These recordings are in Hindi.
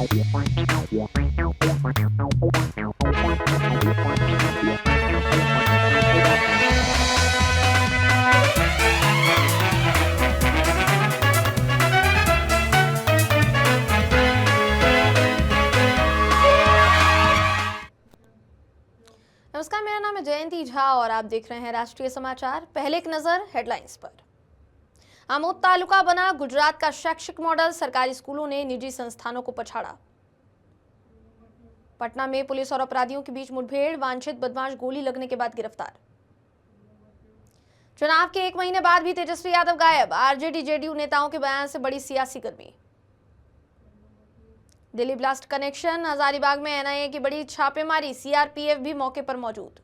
नमस्कार, मेरा नाम है जयंती झा और आप देख रहे हैं राष्ट्रीय समाचार। पहले एक नजर हेडलाइंस पर। आमोद तालुका बना गुजरात का शैक्षिक मॉडल, सरकारी स्कूलों ने निजी संस्थानों को पछाड़ा। पटना में पुलिस और अपराधियों के बीच मुठभेड़, वांछित बदमाश गोली लगने के बाद गिरफ्तार। चुनाव के 1 महीने बाद भी तेजस्वी यादव गायब, आरजेडी जेडीयू नेताओं के बयान से बड़ी सियासी गर्मी। दिल्ली ब्लास्ट कनेक्शन, हजारीबाग में एनआईए की बड़ी छापेमारी, सीआरपीएफ भी मौके पर मौजूद।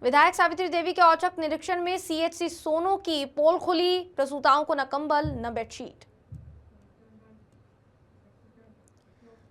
विधायक सावित्री देवी के औचक निरीक्षण में सीएचसी सोनो की पोल खुली, प्रसूताओं को न कंबल न बेडशीट।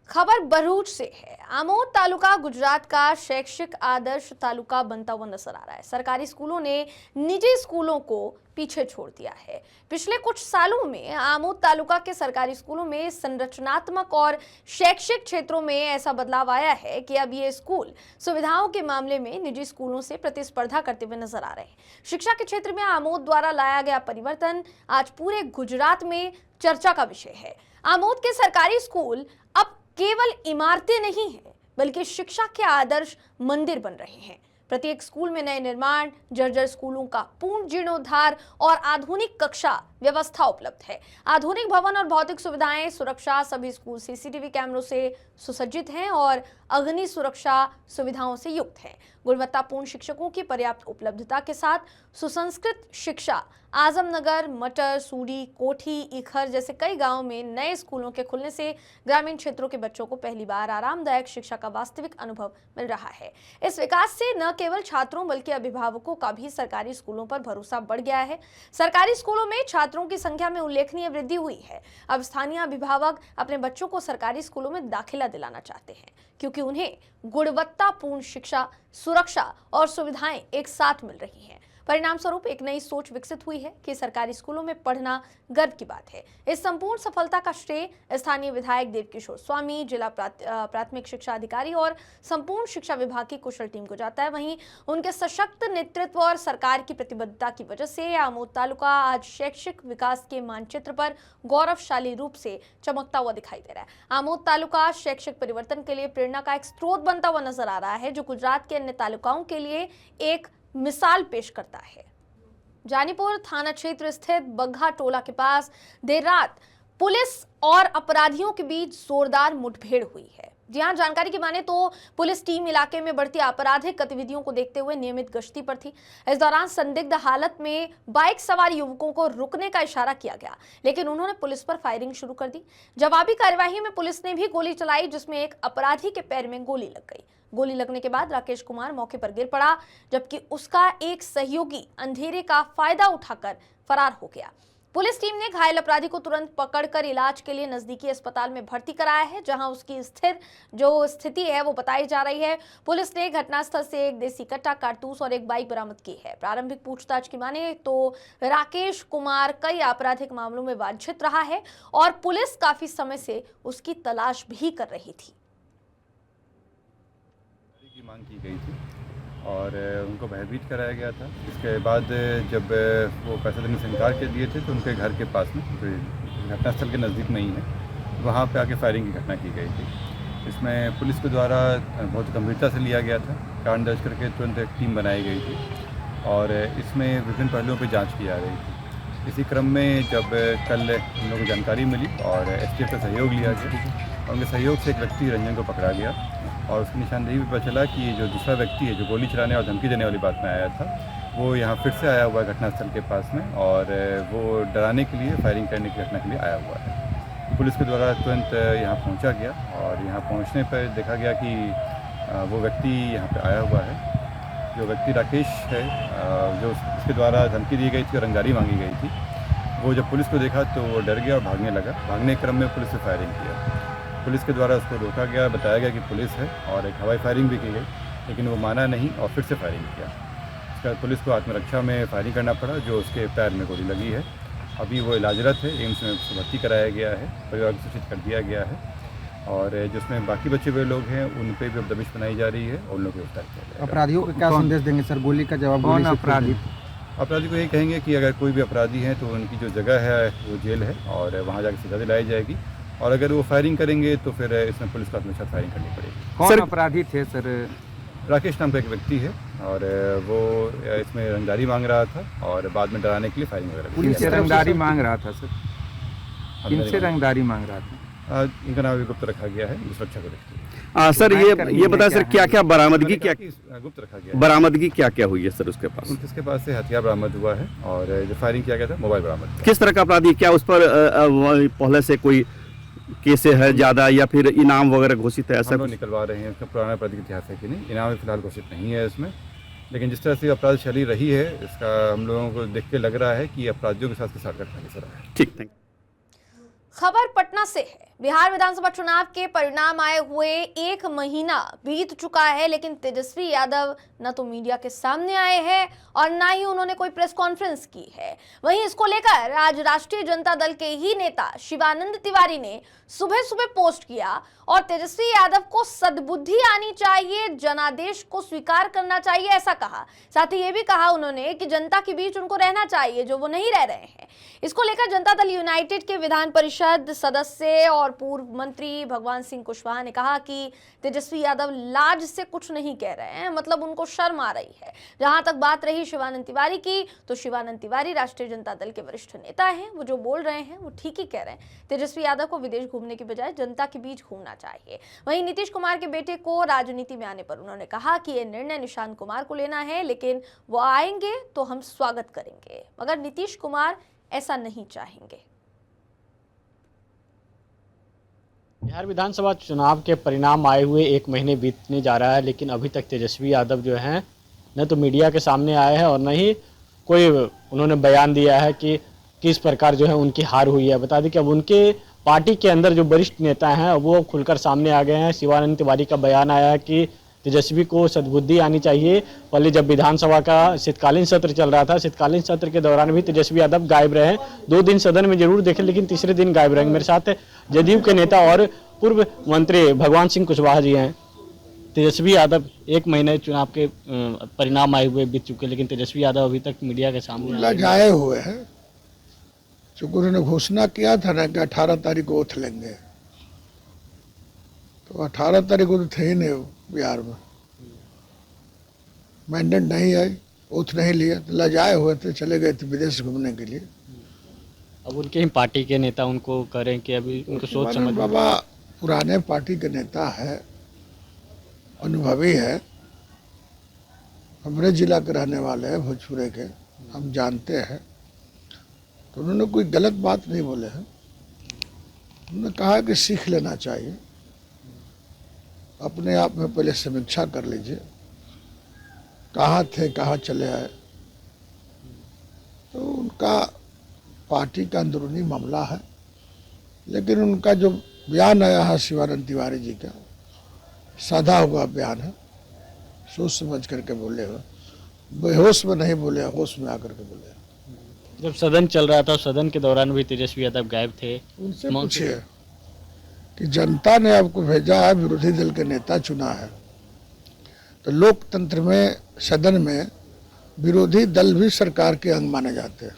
खबर भरूच से है। आमोद तालुका गुजरात का शैक्षिक आदर्श तालुका बनता हुआ नजर आ रहा है। सरकारी स्कूलों ने निजी स्कूलों को पीछे छोड़ दिया है। पिछले कुछ सालों में आमोद तालुका के सरकारी स्कूलों में संरचनात्मक और शैक्षिक क्षेत्रों में ऐसा बदलाव आया है कि अब ये स्कूल सुविधाओं के मामले में निजी स्कूलों से प्रतिस्पर्धा करते हुए नजर आ रहे हैं। शिक्षा के क्षेत्र में आमोद द्वारा लाया गया परिवर्तन आज पूरे गुजरात में चर्चा का विषय है। आमोद के सरकारी स्कूल अब केवल इमारतें नहीं हैं, बल्कि शिक्षा के आदर्श मंदिर बन रहे हैं। प्रत्येक स्कूल में नए निर्माण, जर्जर स्कूलों का पूर्ण जीर्णोद्धार और आधुनिक कक्षा व्यवस्था उपलब्ध है। आधुनिक भवन और भौतिक सुविधाएं, सुरक्षा, सभी स्कूल सीसीटीवी कैमरों से सुसज्जित हैं और अग्नि सुरक्षा सुविधाओं से युक्त हैं। गुणवत्तापूर्ण शिक्षकों की पर्याप्त उपलब्धता के साथ सुसंस्कृत शिक्षा आजमनगर, मटर, सूडी, कोठी, इखर जैसे कई गांवों में नए स्कूलों के खुलने से ग्रामीण क्षेत्रों के बच्चों को पहली बार आरामदायक शिक्षा का वास्तविक अनुभव मिल रहा है। इस विकास से न केवल छात्रों बल्कि अभिभावकों का भी सरकारी स्कूलों पर भरोसा बढ़ गया है। सरकारी स्कूलों में छात्रों की संख्या में उल्लेखनीय वृद्धि हुई है। अब स्थानीय अभिभावक अपने बच्चों को सरकारी स्कूलों में दाखिला दिलाना चाहते हैं, क्योंकि उन्हें गुणवत्तापूर्ण शिक्षा, सुरक्षा और सुविधाएं एक साथ मिल रही हैं। परिणाम स्वरूप एक नई सोच विकसित हुई है कि सरकारी स्कूलों में पढ़ना गर्व की बात है। इस संपूर्ण सफलता का श्रेय स्थानीय विधायक देवकिशोर स्वामी, जिला प्राथमिक शिक्षा अधिकारी और संपूर्ण शिक्षा विभाग की कुशल टीम को जाता है। वहीं उनके सशक्त नेतृत्व और सरकार की प्रतिबद्धता की वजह से आमोद तालुका आज शैक्षिक विकास के मानचित्र पर गौरवशाली रूप से चमकता हुआ दिखाई दे रहा है। आमोद तालुका शैक्षिक परिवर्तन के लिए प्रेरणा का एक स्रोत बनता हुआ नजर आ रहा है, जो गुजरात के अन्य तालुकाओं के लिए एक मिसाल पेश करता है। जानीपुर थाना क्षेत्र स्थित बग्घा टोला के पास देर रात पुलिस और अपराधियों के बीच जोरदार मुठभेड़ हुई है। जी हां, जानकारी की माने तो पुलिस टीम इलाके में बढ़ती आपराधिक गतिविधियों को देखते हुए नियमित गश्ती पर थी। इस दौरान संदिग्ध हालत में बाइक सवार युवकों को रुकने का इशारा किया गया, लेकिन उन्होंने पुलिस पर फायरिंग शुरू कर दी। जवाबी कार्यवाही में पुलिस ने भी गोली चलाई, जिसमें एक अपराधी के पैर में गोली लग गई। गोली लगने के बाद राकेश कुमार मौके पर गिर पड़ा, जबकि उसका एक सहयोगी अंधेरे का फायदा उठाकर फरार हो गया। पुलिस टीम ने घायल अपराधी को तुरंत पकड़कर इलाज के लिए नजदीकी अस्पताल में भर्ती कराया है, जहां उसकी स्थिति है वो बताई जा रही है। पुलिस ने घटनास्थल से एक देसी कट्टा, कारतूस और एक बाइक बरामद की है। प्रारंभिक पूछताछ की माने तो राकेश कुमार कई आपराधिक मामलों में वांछित रहा है और पुलिस काफी समय से उसकी तलाश भी कर रही थी। की मांग की गई थी और उनको भयभीत कराया गया था। इसके बाद जब वो पैसे देने से इनकार कर दिए थे तो उनके घर के पास में, घटनास्थल के नज़दीक में ही है, वहाँ पे आके फायरिंग की घटना की गई थी। इसमें पुलिस के द्वारा बहुत गंभीरता से लिया गया था। कांड दर्ज करके तुरंत एक टीम बनाई गई थी और इसमें विभिन्न पहलुओं पर जाँच की जा रही थी। इसी क्रम में जब कल हम लोगों को जानकारी मिली और एसटीएफ का सहयोग लिया गया और उनके सहयोग से एक व्यक्ति रंजन को पकड़ा गया और उसकी निशानदेही भी पता चला कि जो दूसरा व्यक्ति है जो गोली चलाने और धमकी देने वाली बात में आया था, वो यहाँ फिर से आया हुआ है घटनास्थल के पास में और वो डराने के लिए, फायरिंग करने की घटना के लिए आया हुआ है। पुलिस के द्वारा तुरंत यहाँ पहुँचा गया और यहाँ पहुँचने पर देखा गया कि वो व्यक्ति यहाँ पर आया हुआ है। जो व्यक्ति राकेश है, जो उसके द्वारा धमकी दी गई थी और रंगदारी मांगी गई थी, वो जब पुलिस को देखा तो वो डर गया और भागने लगा। भागने क्रम में पुलिस से फायरिंग किया। पुलिस के द्वारा उसको रोका गया, बताया गया कि पुलिस है और एक हवाई फायरिंग भी की गई, लेकिन वो माना नहीं और फिर से फायरिंग किया। इसके बाद पुलिस को आत्मरक्षा में फायरिंग करना पड़ा, जो उसके पैर में गोली लगी है अभी वो इलाजरत है, एम्स में उसको भर्ती कराया गया है, परिवार को सूचित कर दिया गया है। और जिसमें बाकी बचे हुए लोग हैं उन पे भी अब दबिश बनाई जा रही है और उन लोगों को गिरफ्तार किया जाएगा। अपराधियों को क्या संदेश देंगे सर? गोली का जवाब कौन गोली से अपराधी? अपराधी को यही कहेंगे कि अगर कोई भी अपराधी है तो उनकी जो जगह है वो जेल है और वहाँ जाकर सजा दिलाई जाएगी, और अगर वो फायरिंग करेंगे तो फिर इसमें पुलिस को अपने साथ फायरिंग करनी पड़ेगी। कौन अपराधी थे सर? राकेश नाम का एक व्यक्ति है और वो इसमें रंगदारी मांग रहा था और बाद में डराने के लिए फायरिंग वगैरह की। किनसे रंगदारी मांग रहा था सर? हमने किनसे रंगदारी मांग रहा था? इनका नाम अभी गुप्त रखा गया है, सुरक्षा को देखते हुए। सर ये बता सर क्या क्या बरामदगी क्या गुप्त रखा गया है। बरामदगी क्या क्या हुई है सर उसके पास? उसके पास से हथियार बरामद हुआ है और जो फायरिंग किया गया था मोबाइल बरामद हुआ है। किस तरह का अपराधी? क्या उस पर पहले से कोई केसें है ज्यादा या फिर इनाम वगैरह घोषित है ऐसा हम लोग कुछ? निकलवा रहे हैं, उसका पुराना आपराधिक इतिहास है कि नहीं, इनाम फिलहाल घोषित नहीं है इसमें, लेकिन जिस तरह से अपराध शैली रही है इसका हम लोगों को देख के लग रहा है कि अपराधियों के साथ के साथ करने से रहा है। ठीक, थैंक यू। खबर पटना से है। बिहार विधानसभा चुनाव के परिणाम आए हुए 1 महीना बीत चुका है, लेकिन तेजस्वी यादव न तो मीडिया के सामने आए हैं और न ही उन्होंने कोई प्रेस कॉन्फ्रेंस की है। वहीं इसको लेकर आज राष्ट्रीय जनता दल के ही नेता शिवानंद तिवारी ने सुबह सुबह पोस्ट किया और तेजस्वी यादव को सद्बुद्धि आनी चाहिए, जनादेश को स्वीकार करना चाहिए, ऐसा कहा। साथ ही ये भी कहा उन्होंने कि जनता के बीच उनको रहना चाहिए जो वो नहीं रह रहे हैं। इसको लेकर जनता दल यूनाइटेड के विधान परिषद सदस्य और पूर्व मंत्री भगवान सिंह कुशवाहा ने कहा कि तेजस्वी यादव लाज से कुछ नहीं कह रहे हैं, मतलब उनको शर्म आ रही है। जहां तक बात रही शिवानंद तिवारी की, तो शिवानंद तिवारी राष्ट्रीय जनता दल के वरिष्ठ नेता हैं, वो जो बोल रहे हैं वो ठीक ही कह रहे हैं। तेजस्वी यादव को विदेश घूमने की बजाय जनता के बीच घूमना चाहिए। वहीं नीतीश कुमार के बेटे को राजनीति में आने पर उन्होंने कहा कि यह निर्णय निशांत कुमार को लेना है, लेकिन वो आएंगे तो हम स्वागत करेंगे, मगर नीतीश कुमार ऐसा नहीं चाहेंगे। बिहार विधानसभा चुनाव के परिणाम आए हुए 1 महीने बीतने जा रहा है, लेकिन अभी तक तेजस्वी यादव जो हैं न तो मीडिया के सामने आए हैं और न ही कोई उन्होंने बयान दिया है कि किस प्रकार जो है उनकी हार हुई है। बता दें कि अब उनके पार्टी के अंदर जो वरिष्ठ नेता हैं वो खुलकर सामने आ गए हैं। शिवानंद तिवारी का बयान आया है कि तेजस्वी को सद्बुद्धि आनी चाहिए। पहले जब विधानसभा का शीतकालीन सत्र चल रहा था, शीतकालीन सत्र के दौरान भी तेजस्वी यादव गायब रहे। 2 दिन सदन में जरूर देखे, लेकिन तीसरे दिन गायब रहे। मेरे साथ जदयू के नेता और पूर्व मंत्री भगवान सिंह कुशवाहा जी हैं। तेजस्वी यादव 1 महीने चुनाव के परिणाम आए हुए बीत चुके, लेकिन तेजस्वी यादव अभी तक मीडिया के सामने लजाए हुए हैं। चूंकि उन्होंने घोषणा किया था ना कि 18 तारीख को ओथ लेंगे, तो 18 तारीख को तो थे ही नहीं बिहार में, मैंडेट नहीं आई, ओथ नहीं लिया, तो लजाए हुए थे, चले गए थे विदेश घूमने के लिए। अब उनके ही पार्टी के नेता उनको करें कि अभी उनको सोच समझ। बाबा पुराने पार्टी के नेता है, अनुभवी है, हमारे जिला के रहने वाले हैं, भोजपुरे के, हम जानते हैं। तो उन्होंने कोई गलत बात नहीं बोले हैं। उन्होंने कहा कि सीख लेना चाहिए, अपने आप में पहले समीक्षा कर लीजिए, कहाँ थे कहाँ चले आए। तो उनका पार्टी का अंदरूनी मामला है, लेकिन उनका जो बयान आया है शिवानंद तिवारी जी का, साधा हुआ बयान है, सोच समझ करके बोले हो, बेहोश में नहीं बोले, होश में आकर के बोले। जब सदन चल रहा था, सदन के दौरान भी तेजस्वी यादव गायब थे। उनसे पूछिए कि जनता ने आपको भेजा है, विरोधी दल के नेता चुना है, तो लोकतंत्र में सदन में विरोधी दल भी सरकार के अंग माने जाते हैं,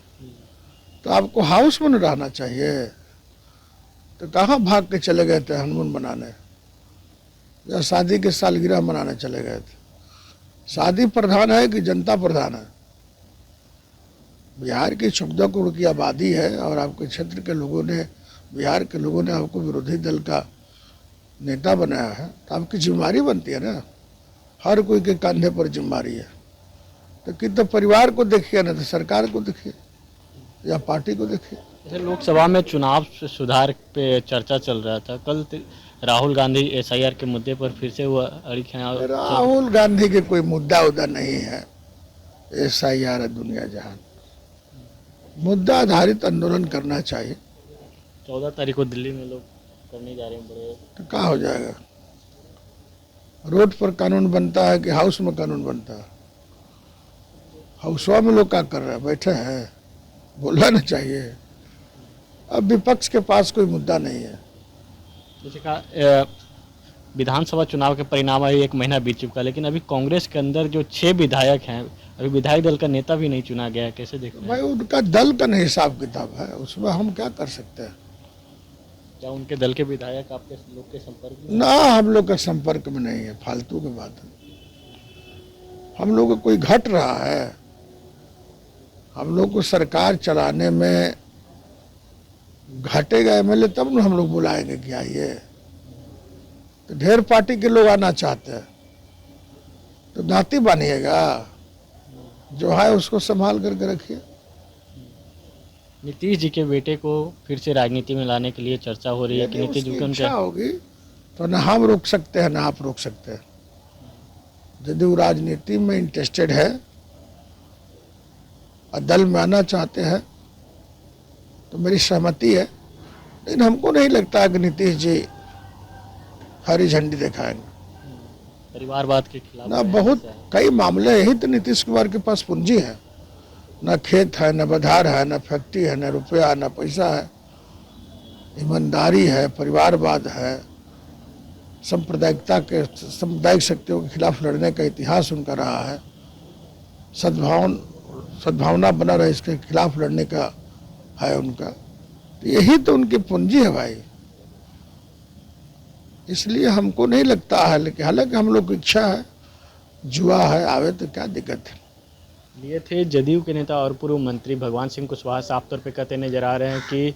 तो आपको हाउस में न रहना चाहिए। तो कहाँ भाग के चले गए थे हनीमून बनाने, या शादी के सालगिरह मनाने चले गए थे? शादी प्रधान है कि जनता प्रधान है? बिहार की 14 करोड़ की आबादी है और आपके क्षेत्र के लोगों ने, बिहार के लोगों ने आपको विरोधी दल का नेता बनाया है, तो आपकी जिम्मेदारी बनती है ना, हर कोई के कंधे पर जिम्मेदारी है। तो कि तो परिवार को देखिए ना, तो सरकार को देखिए या पार्टी को देखिए। जैसे लोकसभा में चुनाव सुधार पे चर्चा चल रहा था, कल राहुल गांधी SIR के मुद्दे पर फिर से वो अड़ी खड़ा। राहुल गांधी के कोई मुद्दा उद्दा नहीं है, SIR है दुनिया जहान। मुद्दा आधारित आंदोलन करना चाहिए। 14 तारीख को दिल्ली में लोग करने जा रहे हैं बड़े। तो क्या हो जाएगा? रोड पर कानून बनता है कि हाउस में कानून बनता है? हाउसवा में लोग क्या कर रहे हैं, बैठे हैं, बोलना ना चाहिए। अब विपक्ष के पास कोई मुद्दा नहीं है। जैसे कहा विधानसभा चुनाव के परिणाम आए 1 महीना बीत चुका, लेकिन अभी कांग्रेस के अंदर जो 6 विधायक हैं, अभी विधायक दल का नेता भी नहीं चुना गया है, कैसे देखते हैं? भाई उनका दल का नहीं हिसाब किताब है, उसमें हम क्या कर सकते हैं। क्या उनके दल के विधायक आपके लोग के संपर्क में? ना, हम लोग का संपर्क में नहीं है, फालतू की बात है। हम लोग को कोई घट रहा है, हम लोग को सरकार चलाने में घटेगा एमएलए तब ना हम लोग बुलाएंगे कि आइए। तो ढेर पार्टी के लोग आना चाहते हैं तो नाती बनिएगा, जो है उसको संभाल करके रखिए। नीतीश जी के बेटे को फिर से राजनीति में लाने के लिए चर्चा हो रही है कि यदि नीतीश जी उसकी को इच्छा उनके होगी तो ना हम रोक सकते हैं ना आप रोक सकते हैं। यदि वो राजनीति में इंटरेस्टेड है और दल में आना चाहते हैं तो मेरी सहमति है, लेकिन हमको नहीं लगता कि नीतीश जी हरी झंडी दिखाएंगे। परिवारवाद के खिलाफ ना, बहुत कई मामले, यही तो नीतीश कुमार के पास पूंजी है। ना खेत है, ना बाजार है, ना फैक्ट्री है, ना रुपया, ना पैसा है। ईमानदारी है, परिवारवाद है, सांप्रदायिक शक्तियों के खिलाफ लड़ने का इतिहास उनका रहा है। सद्भावना बना रहे, इसके खिलाफ लड़ने का है उनका। तो यही तो उनकी पूंजी है भाई, इसलिए हमको नहीं लगता है। लेकिन हालांकि हम लोग की इच्छा है, जुआ है, आवे तो क्या दिक्कत है। लिए थे जदयू के नेता और पूर्व मंत्री भगवान सिंह कुशवाहा साफ तौर पे कहते नजर आ रहे हैं कि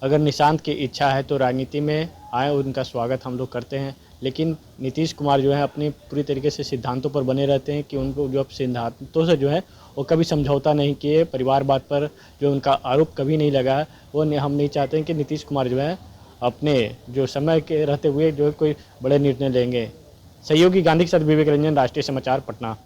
अगर निशांत की इच्छा है तो राजनीति में आए, उनका स्वागत हम लोग करते हैं। लेकिन नीतीश कुमार जो है अपनी पूरी तरीके से सिद्धांतों पर बने रहते हैं कि उनको जो सिद्धांतों से जो है वो कभी समझौता नहीं किए। परिवारवाद पर जो उनका आरोप कभी नहीं लगा, वो हम नहीं चाहते हैं कि नीतीश कुमार जो है अपने जो समय के रहते हुए जो है कोई बड़े निर्णय लेंगे। सहयोगी गांधी के साथ विवेक रंजन, राष्ट्रीय समाचार, पटना।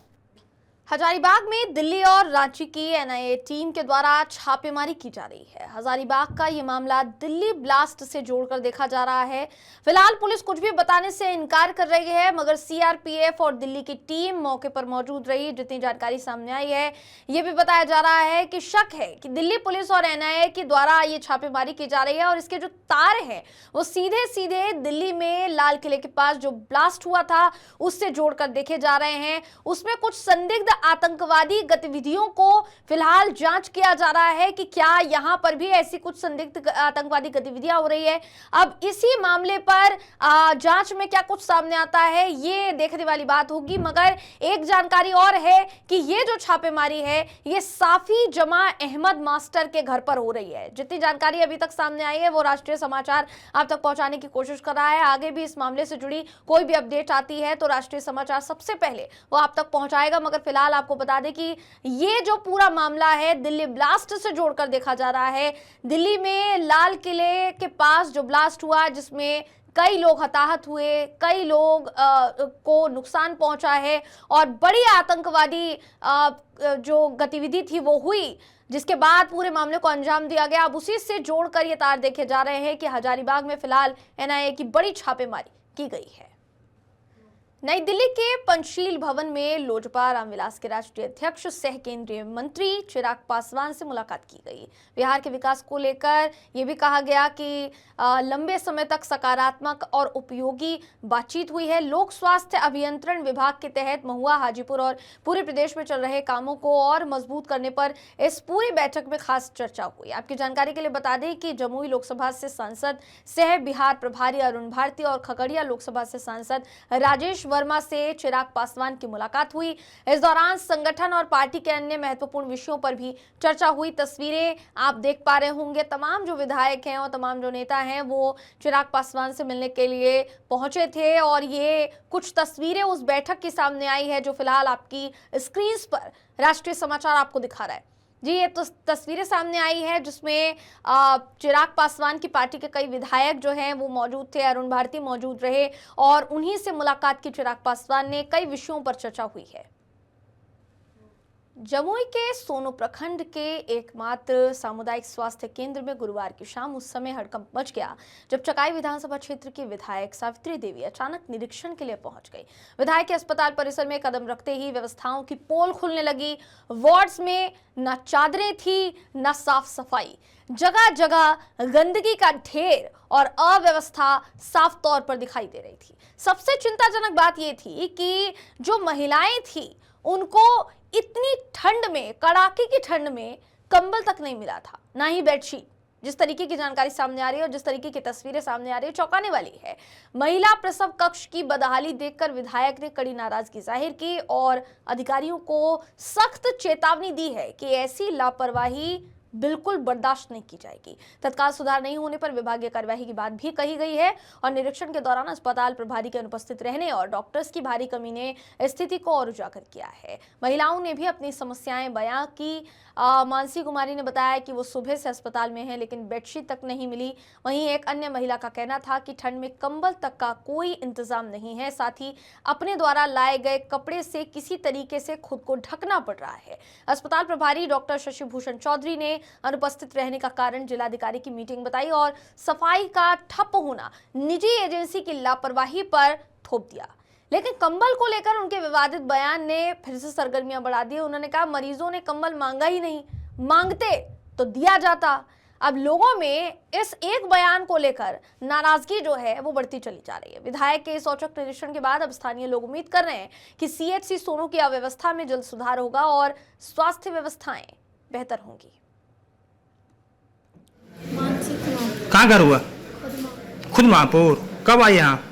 हजारीबाग में दिल्ली और रांची की एनआईए टीम के द्वारा छापेमारी की जा रही है। हजारीबाग का ये मामला दिल्ली ब्लास्ट से जोड़कर देखा जा रहा है। फिलहाल पुलिस कुछ भी बताने से इनकार कर रही है, मगर सीआरपीएफ और दिल्ली की टीम मौके पर मौजूद रही। जितनी जानकारी सामने आई है, ये भी बताया जा रहा है कि शक है कि दिल्ली पुलिस और एनआईए के द्वारा ये छापेमारी की जा रही है और इसके जो तार हैं वो सीधे सीधे दिल्ली में लाल किले के पास जो ब्लास्ट हुआ था उससे जोड़कर देखे जा रहे हैं। उसमें कुछ संदिग्ध आतंकवादी गतिविधियों को फिलहाल जांच किया जा रहा है कि क्या यहां पर भी ऐसी कुछ संदिग्ध आतंकवादी गतिविधियां हो रही है। अब इसी मामले पर जांच में क्या कुछ सामने आता है ये देखने वाली बात होगी। मगर एक जानकारी और है कि ये जो छापेमारी है ये साफी जमा अहमद मास्टर के घर पर हो रही है। जितनी जानकारी अभी तक सामने आई है वो राष्ट्रीय समाचार आप तक पहुंचाने की कोशिश कर रहा है। आगे भी इस मामले से जुड़ी कोई भी अपडेट आती है तो राष्ट्रीय समाचार सबसे पहले वो आप तक पहुंचाएगा। मगर फिलहाल आपको बता दें कि ये जो पूरा मामला है दिल्ली ब्लास्ट से जोड़कर देखा जा रहा है। दिल्ली में लाल किले के पास जो ब्लास्ट हुआ जिसमें कई लोग हताहत हुए, कई लोग को नुकसान पहुंचा है और बड़ी आतंकवादी जो गतिविधि थी वो हुई, जिसके बाद पूरे मामले को अंजाम दिया गया। अब उसी से जोड़कर ये तार देखे जा रहे हैं कि हजारीबाग में फिलहाल एनआईए की बड़ी छापेमारी की गई है। नई दिल्ली के पंचशील भवन में लोजपा रामविलास के राष्ट्रीय अध्यक्ष सह केंद्रीय मंत्री चिराग पासवान से मुलाकात की गई। बिहार के विकास को लेकर यह भी कहा गया कि लंबे समय तक सकारात्मक और उपयोगी बातचीत हुई है। लोक स्वास्थ्य अभियंत्रण विभाग के तहत महुआ, हाजीपुर और पूरे प्रदेश में चल रहे कामों को और मजबूत करने पर इस पूरी बैठक में खास चर्चा हुई। आपकी जानकारी के लिए बता दें कि जमुई लोकसभा से सांसद सह बिहार प्रभारी अरुण भारती और खगड़िया लोकसभा से सांसद राजेश वर्मा से चिराग पासवान की मुलाकात हुई। इस दौरान संगठन और पार्टी के अन्य महत्वपूर्ण विषयों पर भी चर्चा हुई। तस्वीरें आप देख पा रहे होंगे, तमाम जो विधायक हैं और तमाम जो नेता हैं वो चिराग पासवान से मिलने के लिए पहुंचे थे और ये कुछ तस्वीरें उस बैठक के सामने आई है जो फिलहाल आपकी स्क्रीन पर राष्ट्रीय समाचार आपको दिखा रहा है। जी, ये तो तस्वीरें सामने आई है जिसमें चिराग पासवान की पार्टी के कई विधायक जो हैं वो मौजूद थे, अरुण भारती मौजूद रहे और उन्हीं से मुलाकात की चिराग पासवान ने। कई विषयों पर चर्चा हुई है। जमुई के सोनू प्रखंड के एकमात्र सामुदायिक स्वास्थ्य केंद्र में गुरुवार की शाम उस समय हड़कंप मच गया जब चकाई विधानसभा क्षेत्र की विधायक सावित्री देवी अचानक निरीक्षण के लिए पहुंच गई। विधायक के अस्पताल परिसर में कदम रखते ही व्यवस्थाओं की पोल खुलने लगी। वार्ड्स में न चादरें थी न साफ सफाई, जगह जगह गंदगी का ढेर और अव्यवस्था साफ तौर पर दिखाई दे रही थी। सबसे चिंताजनक बात यह थी कि जो महिलाएं थी उनको इतनी ठंड में, कड़ाके की ठंड में कंबल तक नहीं मिला था, ना ही बेडशीट। जिस तरीके की जानकारी सामने आ रही है और जिस तरीके की तस्वीरें सामने आ रही है, चौंकाने वाली है। महिला प्रसव कक्ष की बदहाली देखकर विधायक ने कड़ी नाराजगी जाहिर की और अधिकारियों को सख्त चेतावनी दी है कि ऐसी लापरवाही बिल्कुल बर्दाश्त नहीं की जाएगी। तत्काल सुधार नहीं होने पर विभागीय कार्यवाही की बात भी कही गई है और निरीक्षण के दौरान अस्पताल प्रभारी के अनुपस्थित रहने और डॉक्टर्स की भारी कमी ने स्थिति को और उजागर किया है। महिलाओं ने भी अपनी समस्याएं बयां की। मानसी कुमारी ने बताया कि वो सुबह से अस्पताल में है लेकिन बेडशीट तक नहीं मिली। वहीं एक अन्य महिला का कहना था कि ठंड में कंबल तक का कोई इंतजाम नहीं है, साथ ही अपने द्वारा लाए गए कपड़े से किसी तरीके से खुद को ढकना पड़ रहा है। अस्पताल प्रभारी डॉक्टर शशि भूषण चौधरी ने अनुपस्थित रहने का कारण जिलाधिकारी की मीटिंग बताई और सफाई का ठप होना निजी एजेंसी की लापरवाही पर थोप दिया। लेकिन कंबल को लेकर उनके विवादित बयान ने फिर से सरगर्मियां बढ़ा दी। उन्होंने कहा मरीजों ने कंबल मांगा ही नहीं, मांगते तो दिया जाता। अब लोगों में इस एक बयान को लेकर नाराजगी जो है वो बढ़ती चली जा रही है। विधायक के इस औचक निरीक्षण के बाद अब स्थानीय लोग उम्मीद कर रहे हैं कि सीएचसी सोनू की अव्यवस्था में जल्द सुधार होगा और स्वास्थ्य व्यवस्थाएं बेहतर होंगी। कहाँ घर हुआ? खुद महापुर। कब आई यहाँ?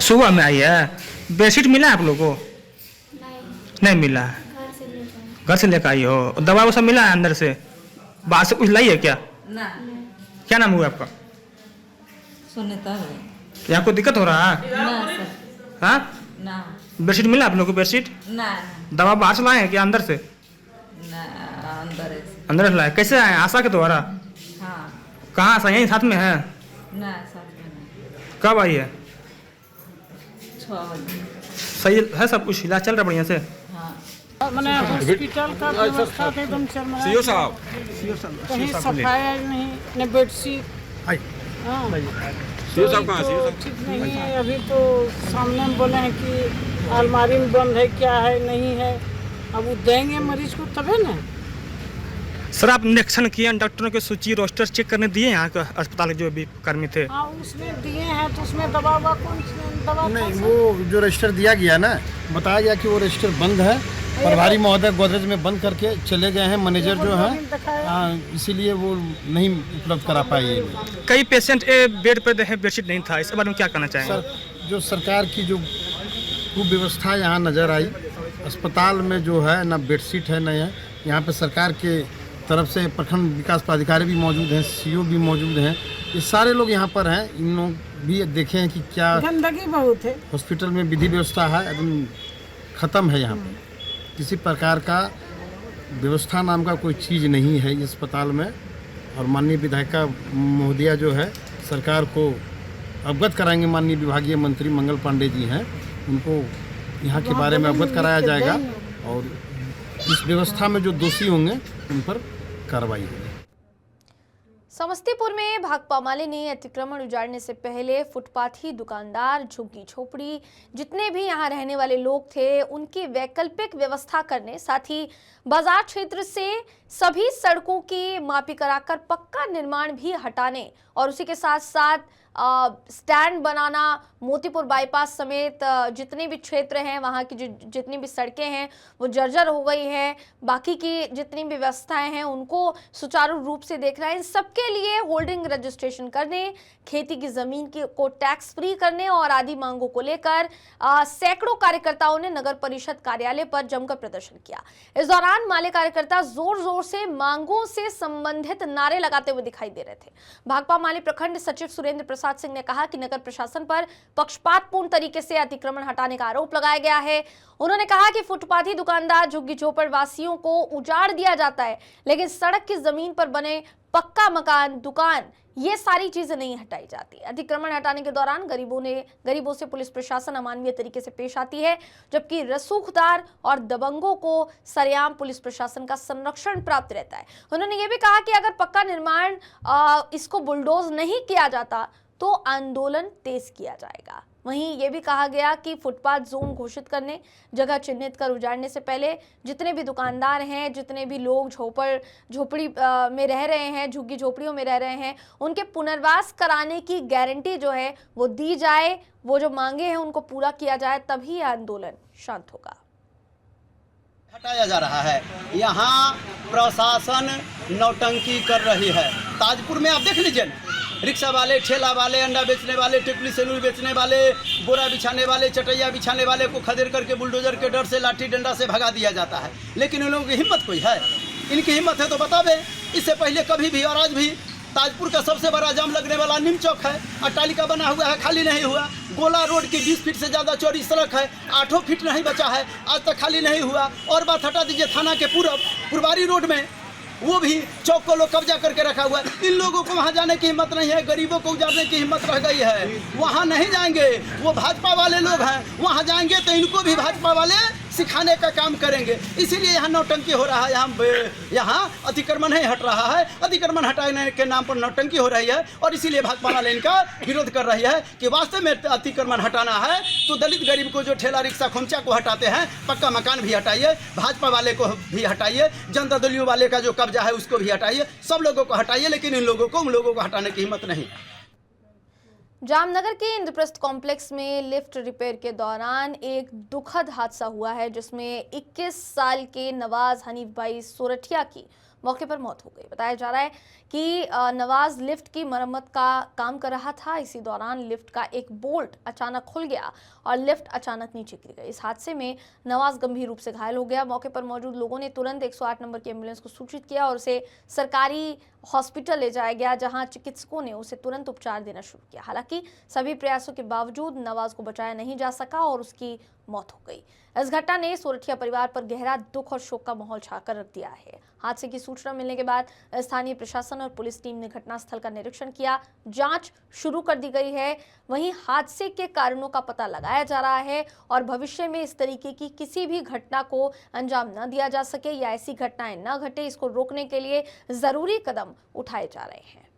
सुबह में आई है। बेडशीट मिला है आप लोगों को? नहीं मिला है। घर से लेकर आई हो? दवा वो सब मिला है अंदर से? बाहर से कुछ लाई है क्या? ना। क्या नाम हुआ आपका? सुनीता है। यहाँ कोई दिक्कत हो रहा है? ना सर। हाँ? ना। बेडशीट मिला आप लोगों को? बेडशीट? ना। दवा बाहर से लाए हैं क्या अंदर से? ना, अंदर है। अंदर से लाए। कैसे आए? आशा के द्वारा? हाँ। कहाँ आशा? यहीं साथ में है? ना, साथ में नहीं। कब आई है? 6 बजे। सही है सब कुछ? इलाज चल रहा बढ़िया से? हाँ। मैंने हॉस्पिटल का व्यवस्था एकदम चरमरा। सीओ साहब कहीं सफाई नहीं, न बेडशीट। हाँ, सीओ साहब कहाँ? सीओ साहब ठीक नहीं है। अभी तो सामने में बोले हैं कि अलमारी में बंद है, क्या है नहीं है। अब वो देंगे मरीज को तबे ना। सर आप निरीक्षण किए, डॉक्टरों की सूची रोस्टर चेक करने दिए यहाँ का अस्पताल के जो भी कर्मी थे? हाँ, उसमें दिए हैं तो उसमें दवा कौन सी दवा? नहीं, वो जो रजिस्टर दिया गया ना, बताया गया कि वो रजिस्टर बंद है। प्रभारी महोदय गोदरेज में बंद करके चले गए हैं। मैनेजर जो है इसीलिए वो नहीं उपलब्ध करा पाए। कई पेशेंट बेड पर है, बेडशीट नहीं था। इस बारे में क्या कहना चाहेंगे? सर, जो सरकार की जो कुव्यवस्था यहाँ नज़र आई, अस्पताल में जो है ना बेडशीट है न है। यहाँ पे सरकार के तरफ से प्रखंड विकास पदाधिकारी भी मौजूद हैं, सीओ भी मौजूद हैं। ये सारे लोग यहाँ पर हैं। इन लोग भी देखे हैं कि क्या गंदगी बहुत है। हॉस्पिटल में विधि व्यवस्था है एकदम ख़त्म है। यहाँ पर किसी प्रकार का व्यवस्था नाम का कोई चीज़ नहीं है इस अस्पताल में। और माननीय विधायिका महोदया जो है सरकार को अवगत कराएंगे। माननीय विभागीय मंत्री मंगल पांडे जी हैं, उनको यहाँ के बारे में अवगत कराया जाएगा और इस व्यवस्था में जो दोषी होंगे उन पर कार्रवाई होगी। समस्तीपुर में भाकपा माले ने अतिक्रमण उजाड़ने से पहले फुटपाथी दुकानदार, झुग्गी झोपड़ी, जितने भी यहाँ रहने वाले लोग थे उनकी वैकल्पिक व्यवस्था करने, साथ ही बाजार क्षेत्र से सभी सड़कों की मापी कराकर पक्का निर्माण भी हटाने और उसी के साथ साथ स्टैंड बनाना, मोतीपुर बाईपास समेत जितने भी क्षेत्र हैं वहाँ की जितनी भी सड़कें हैं वो जर्जर हो गई है। बाकी की जितनी भी व्यवस्थाएं हैं उनको सुचारू रूप से देखना है। इन सबके लिए होल्डिंग रजिस्ट्रेशन करने, खेती की ज़मीन को टैक्स फ्री करने और आदि मांगों को लेकर सैकड़ों कार्यकर्ताओं ने नगर परिषद कार्यालय पर जमकर प्रदर्शन किया। इस दौरान माले कार्यकर्ता जोर जोर से मांगों से संबंधित नारे लगाते हुए दिखाई दे रहे थे। भाकपा माले प्रखंड सचिव सुरेंद्र प्रसाद सिंह ने कहा कि नगर प्रशासन पर पक्षपातपूर्ण तरीके से अतिक्रमण हटाने का आरोप लगाया गया है। उन्होंने कहा कि फुटपाथी दुकानदार, झुग्गी झोपड़ वासियों को उजाड़ दिया जाता है, लेकिन सड़क की जमीन पर बने पक्का मकान, दुकान ये सारी चीजें नहीं हटाई जाती। अतिक्रमण हटाने के दौरान गरीबों से पुलिस प्रशासन अमानवीय तरीके से पेश आती है, जबकि रसूखदार और दबंगों को सरेआम पुलिस प्रशासन का संरक्षण प्राप्त रहता है। उन्होंने ये भी कहा कि अगर पक्का निर्माण इसको बुलडोज नहीं किया जाता तो आंदोलन तेज किया जाएगा। वहीं ये भी कहा गया कि फुटपाथ जोन घोषित करने, जगह चिन्हित कर उजाड़ने से पहले जितने भी दुकानदार हैं, जितने भी लोग झोपड़ी में रह रहे हैं, झुग्गी झोपड़ियों में रह रहे हैं, उनके पुनर्वास कराने की गारंटी जो है वो दी जाए, वो जो मांगे हैं उनको पूरा किया जाए, तभी आंदोलन शांत होगा। हटाया जा रहा है। यहाँ प्रशासन नौटंकी कर रही है। ताजपुर में आप देख लीजिए, रिक्शा वाले, ठेला वाले, अंडा बेचने वाले, टिकली सेलूर बेचने वाले, बोरा बिछाने वाले, चटैया बिछाने वाले को खदेड़ करके बुलडोजर के डर से लाठी डंडा से भगा दिया जाता है। लेकिन उन लोगों की हिम्मत कोई है? इनकी हिम्मत है तो बतावे। इससे पहले कभी भी और आज भी ताजपुर का सबसे बड़ा जाम लगने वाला नीम चौक है। अट्टालिका बना हुआ है, खाली नहीं हुआ। गोला रोड की 20 फीट से ज़्यादा चौड़ी सड़क है, 8 फीट नहीं बचा है, आज तक खाली नहीं हुआ। और बात हटा दीजिए, थाना के पुरवारी रोड में वो भी चौक को लोग कब्जा करके रखा हुआ है। इन लोगों को वहाँ जाने की हिम्मत नहीं है, गरीबों को उजाड़ने की हिम्मत रह गई है। वहाँ नहीं जाएंगे, वो भाजपा वाले लोग हैं। वहाँ जाएंगे तो इनको भी भाजपा वाले सिखाने का काम करेंगे। इसीलिए यहाँ नौटंकी हो रहा है। यहाँ अतिक्रमण नहीं हट रहा है। अतिक्रमण हटाने के नाम पर नौटंकी हो रही है और इसीलिए भाजपा वाले इनका विरोध कर रही है कि वास्तव में अतिक्रमण हटाना है तो दलित गरीब को जो ठेला रिक्शा खोमचा को हटाते हैं, पक्का मकान भी हटाइए, भाजपा वाले को भी हटाइए, जनता दलियों वाले का जो कब्जा है उसको भी हटाइए, सब लोगों को हटाइए, लेकिन उन लोगों को हटाने की हिम्मत नहीं। जामनगर के इंद्रप्रस्थ कॉम्प्लेक्स में लिफ्ट रिपेयर के दौरान एक दुखद हादसा हुआ है, जिसमें 21 साल के नवाज हनीफ भाई सोरठिया की मौके पर मौत हो गई। बताया जा रहा है कि नवाज लिफ्ट की मरम्मत का काम कर रहा था। इसी दौरान लिफ्ट का एक बोल्ट अचानक खुल गया और लिफ्ट अचानक नीचे गिर गई। इस हादसे में नवाज गंभीर रूप से घायल हो गया। मौके पर मौजूद लोगों ने तुरंत 108 नंबर की एम्बुलेंस को सूचित किया और उसे सरकारी हॉस्पिटल ले जाया गया, जहां चिकित्सकों ने उसे तुरंत उपचार देना शुरू किया। हालांकि सभी प्रयासों के बावजूद नवाज को बचाया नहीं जा सका और उसकी मौत हो गई। इस घटना ने सोरठिया परिवार पर गहरा दुख और शोक का माहौल छाकर रख दिया है। हादसे की सूचना मिलने के बाद स्थानीय प्रशासन और पुलिस टीम ने घटनास्थल का निरीक्षण किया, जांच शुरू कर दी गई है। वहीं हादसे के कारणों का पता लगाया जा रहा है और भविष्य में इस तरीके की किसी भी घटना को अंजाम न दिया जा सके या ऐसी घटनाएं न घटे, इसको रोकने के लिए जरूरी कदम उठाए जा रहे हैं।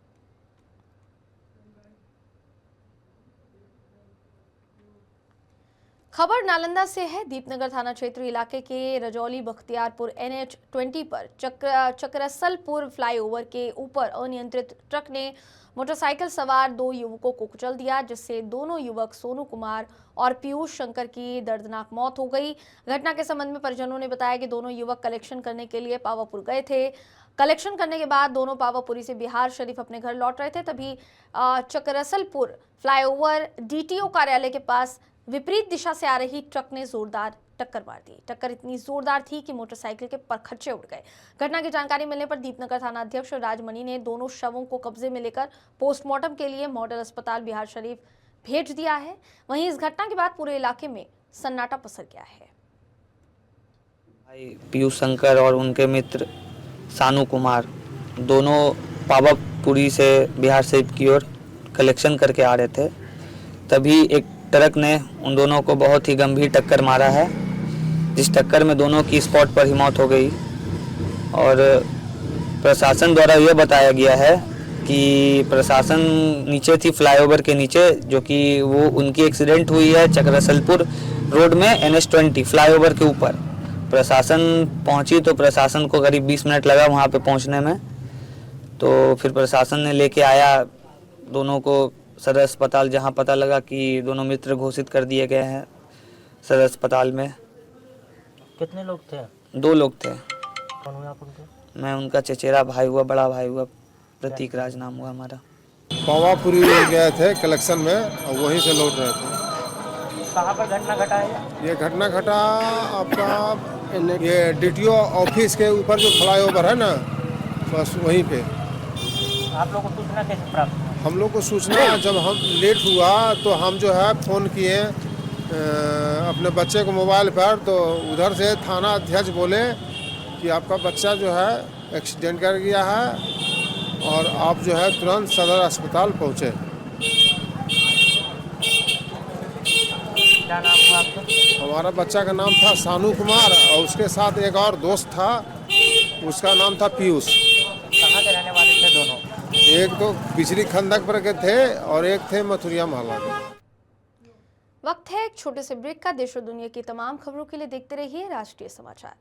खबर नालंदा से है। दीपनगर थाना क्षेत्र इलाके के रजौली बख्तियारपुर NH20 पर चक्रसलपुर फ्लाईओवर के ऊपर अनियंत्रित ट्रक ने मोटरसाइकिल सवार 2 युवकों को कुचल दिया, जिससे दोनों युवक सोनू कुमार और पीयूष शंकर की दर्दनाक मौत हो गई। घटना के संबंध में परिजनों ने बताया कि दोनों युवक कलेक्शन करने के लिए पावापुर गए थे। कलेक्शन करने के बाद दोनों पावापुरी से बिहार शरीफ अपने घर लौट रहे थे। तभी चक्रसलपुर फ्लाईओवर DTO कार्यालय के पास विपरीत दिशा से आ रही ट्रक ने जोरदार टक्कर मार दी। टक्कर इतनी जोरदार थी कि मोटरसाइकिल के परखच्चे उड़ गए। घटना की जानकारी मिलने पर दीपनगर थाना अध्यक्ष राजमणि ने दोनों शवों को कब्जे में लेकर पोस्टमार्टम के लिए मॉडल अस्पताल बिहार शरीफ भेज दिया है। वहीं इस घटना के बाद पूरे इलाके में सन्नाटा पसर गया है। भाई पीयूष शंकर और उनके मित्र सानू कुमार दोनों पावापुरी से बिहार शरीफ की ओर कलेक्शन करके आ रहे थे। तभी एक ट्रक ने उन दोनों को बहुत ही गंभीर टक्कर मारा है, जिस टक्कर में दोनों की स्पॉट पर ही मौत हो गई। और प्रशासन द्वारा यह बताया गया है कि प्रशासन नीचे थी फ्लाईओवर के नीचे, जो कि वो उनकी एक्सीडेंट हुई है चक्रसलपुर रोड में NH20 फ्लाईओवर के ऊपर। प्रशासन पहुंची तो प्रशासन को करीब 20 मिनट लगा वहां पे पहुंचने में। तो फिर प्रशासन ने लेके आया दोनों को सदर अस्पताल, जहां पता लगा कि दोनों मित्र घोषित कर दिए गए हैं सदर अस्पताल में। कितने लोग थे? 2 लोग थे। कौन हुआ आप उनके? मैं उनका चचेरा भाई हुआ, बड़ा भाई हुआ, प्रतीक राज नाम हुआ हमारा। पावापुरी गए थे कलेक्शन में और वहीं से लौट रहे थे। कहाँ पर घटना घटा है? ये घटना घटा आपका ये DTO ऑफिस के ऊपर जो फ्लाईओवर है ना, बस वहीं पे। आप लोगों को सूचना कैसे प्राप्त हुआ? हम लोग को सूचना जब हम लेट हुआ तो हम जो है फ़ोन किए अपने बच्चे को मोबाइल पर, तो उधर से थाना अध्यक्ष बोले कि आपका बच्चा जो है एक्सीडेंट कर गया है और आप जो है तुरंत सदर अस्पताल पहुँचे। क्या नाम हुआ आपका? हमारा बच्चा का नाम था सानू कुमार और उसके साथ एक और दोस्त था, उसका नाम था पीयूष। कहाँ के रहने वाले थे दोनों? एक तो पिछली खंडक पर के थे और एक थे मथुरिया मोहल्ला के। वक्त है एक छोटे से ब्रेक का। देश और दुनिया की तमाम खबरों के लिए देखते रहिए राष्ट्रीय समाचार।